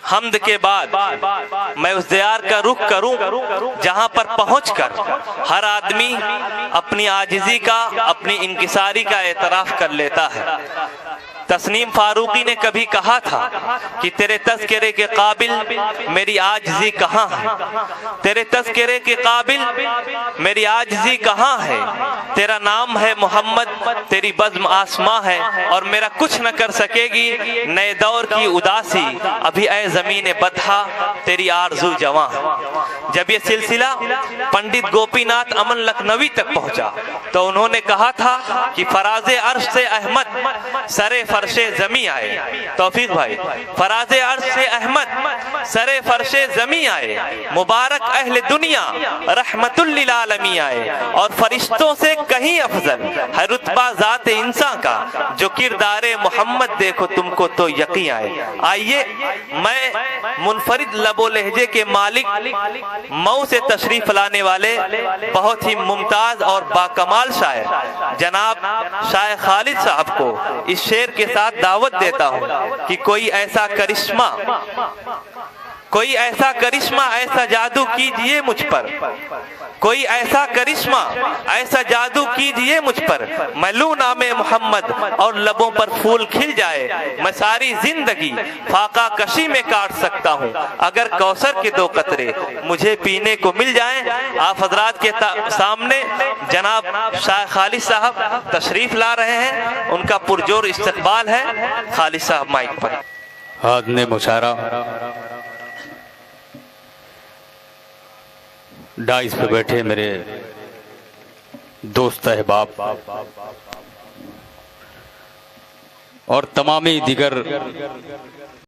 हम्द के बाद मैं उस दीयार का रुख करूं जहां पर पहुंचकर हर आदमी अपनी आजिज़ी का, अपनी इंकिसारी का एतराफ़ कर लेता है। तस्नीम फारूकी ने कभी कहा था कि तेरे तज़किरे के काबिल मेरी आजिज़ी कहाँ है, तेरे तज़किरे के काबिल मेरी आजिज़ी कहाँ है। तेरा नाम है मोहम्मद, तेरी बज़्म आसमां है और मेरा कुछ न कर सकेगी नए दौर की उदासी। अभी ऐ ज़मीन बदहा तेरी आरज़ू जवां। जब ये सिलसिला पंडित गोपीनाथ अमन लखनवी तक पहुंचा तो उन्होंने कहा था कि फराज़े अर्श से अहमद सरे फर्शे जमी आए। तौफीक भाई, फराज़े अर्श से अहमद सरे फर्शे जमी आए। मुबारक अहले दुनिया रहमतुल लिल आलमीन आए। और फरिश्तों से कहीं अफजल है रुतबा ज़ात इंसान का, जो किरदारे मोहम्मद देखो तुमको तो यकीन आए। आइए मैं मुनफरिद लबो लहजे के मालिक मऊ से तशरीफ लाने वाले बहुत ही मुमताज और बाकमाल शायर जनाब शायर खालिद साहब को इस शेर के साथ दावत देता हूँ कि कोई ऐसा करिश्मा ऐसा जादू कीजिए मुझ पर, कोई ऐसा करिश्मा ऐसा जादू कीजिए मुझ पर, मैं लूं नामे मोहम्मद और लबों पर फूल खिल जाए। मैं सारी जिंदगी फाका कशी में काट सकता हूँ अगर कौसर के 2 कतरे मुझे पीने को मिल जाएं। आप हजरात के सामने जनाब शाह खालिद साहब तशरीफ ला रहे हैं, उनका पुरजोर इस्तकबाल है। खालिद साहब माइक पर। हाज़िर मुशारा डाइस पे बैठे मेरे दोस्त अहबाब और तमामी दिगर